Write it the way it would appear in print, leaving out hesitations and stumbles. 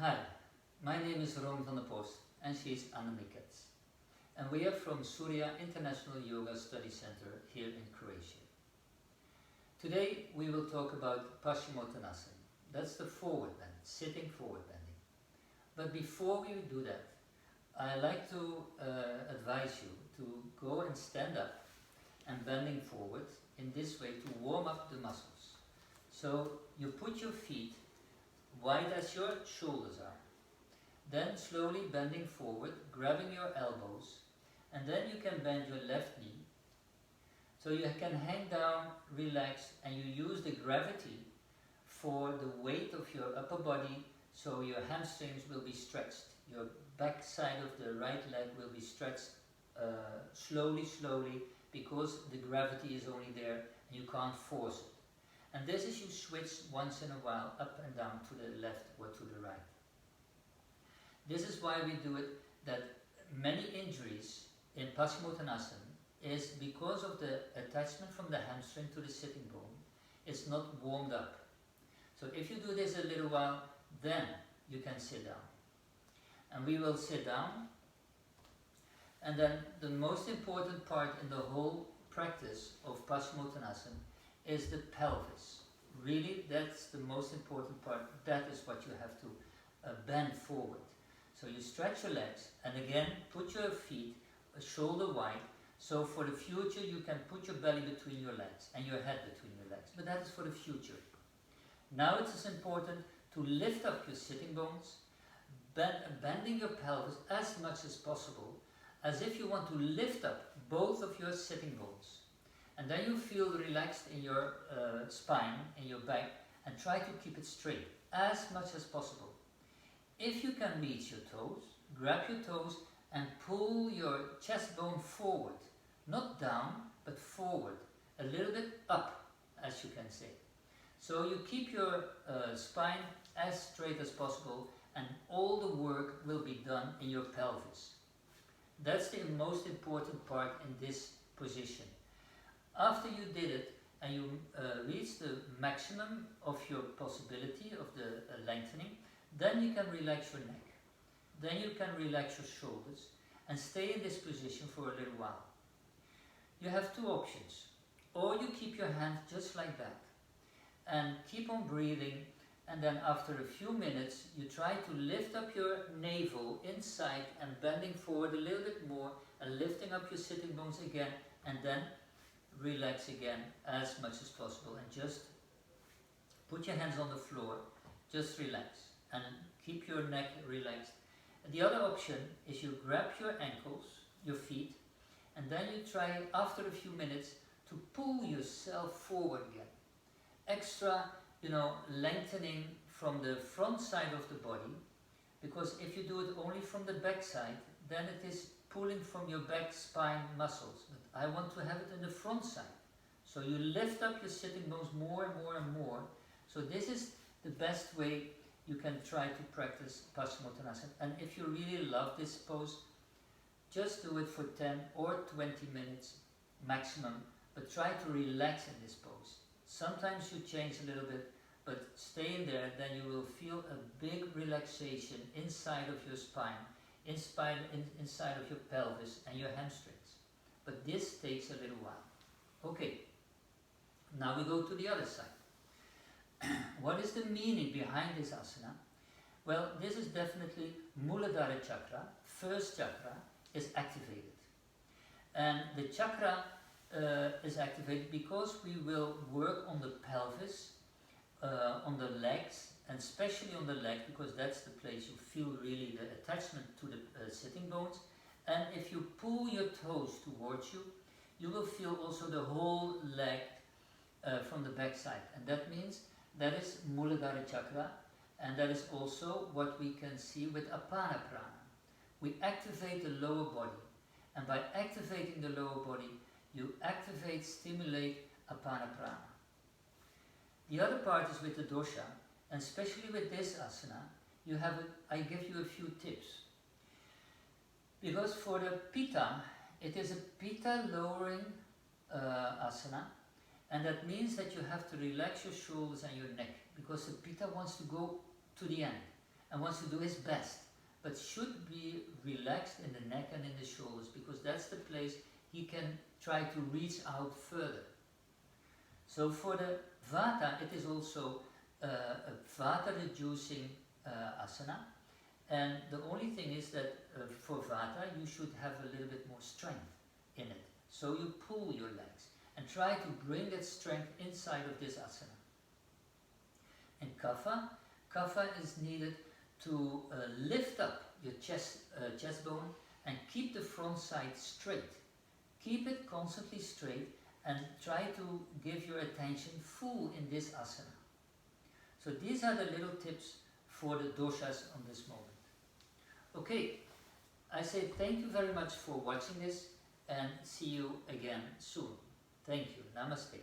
Hi, my name is Ron van der Post and she's Annemiek. And we are from Surya International Yoga Study Center here in Croatia. Today we will talk about pashimotanasana. That's the forward bend, sitting forward bending. But before we do that, I like to advise you to go and stand up and bending forward in this way to warm up the muscles. So you put your feet wide as your shoulders are. Then slowly bending forward, grabbing your elbows, and then you can bend your left knee. So you can hang down, relax, and you use the gravity for the weight of your upper body, so your hamstrings will be stretched. Your back side of the right leg will be stretched slowly, because the gravity is only there and you can't force it. And this is you switch once in a while up and down to the left or to the right. This is why we do it, that many injuries in pashimotanasana is because of the attachment from the hamstring to the sitting bone. It's not warmed up. So if you do this a little while, then you can sit down. And we will sit down. And then the most important part in the whole practice of pashimotanasana is the pelvis. Really, that's the most important part. That is what you have to bend forward. So you stretch your legs and again put your feet shoulder wide. So for the future you can put your belly between your legs and your head between your legs. But that is for the future. Now it is important to lift up your sitting bones, bending your pelvis as much as possible, as if you want to lift up both of your sitting bones. And then you feel relaxed in your spine, in your back, and try to keep it straight as much as possible. If you can reach your toes, grab your toes and pull your chest bone forward. Not down, but forward. A little bit up, as you can say. So you keep your spine as straight as possible and all the work will be done in your pelvis. That's the most important part in this position. After you did it and you reach the maximum of your possibility of the lengthening, then you can relax your neck. Then you can relax your shoulders and stay in this position for a little while. You have two options. Or you keep your hand just like that and keep on breathing, and then after a few minutes you try to lift up your navel inside and bending forward a little bit more and lifting up your sitting bones again, and then relax again as much as possible and just put your hands on the floor, just relax and keep your neck relaxed. And the other option is you grab your ankles, your feet, and then you try after a few minutes to pull yourself forward again. Extra, lengthening from the front side of the body, because if you do it only from the back side, then it is pulling from your back spine muscles. But I want to have it in the front side. So you lift up your sitting bones more and more and more. So this is the best way you can try to practice pashimotanasana. And if you really love this pose, just do it for 10 or 20 minutes maximum, but try to relax in this pose. Sometimes you change a little bit, but stay in there, then you will feel a big relaxation inside of your spine, inside of your pelvis and your hamstrings. But this takes a little while. Okay, now we go to the other side. What is the meaning behind this asana? Well, this is definitely Muladhara chakra, first chakra, is activated. And the chakra is activated because we will work on the pelvis, on the legs, and especially on the leg, because that's the place you feel really the attachment to the sitting bones. And if you pull your toes towards you, you will feel also the whole leg from the back side. And that means that is Muladhara chakra, and that is also what we can see with Apana prana. We activate the lower body, and by activating the lower body, you activate, stimulate Apana prana. The other part is with the dosha, and especially with this asana, I give you a few tips. Because for the pitta, it is a pitta lowering asana, and that means that you have to relax your shoulders and your neck, because the pitta wants to go to the end. and wants to do his best, but should be relaxed in the neck and in the shoulders, because that's the place he can try to reach out further. So for the Vata, it is also a Vata reducing asana, and the only thing is that for Vata you should have a little bit more strength in it. So you pull your legs and try to bring that strength inside of this asana. And Kapha is needed to lift up your chest bone and keep the front side straight. Keep it constantly straight and try to give your attention full in this asana. So these are the little tips for the doshas on this moment. Okay, I say thank you very much for watching this and see you again soon. Thank you. Namaste.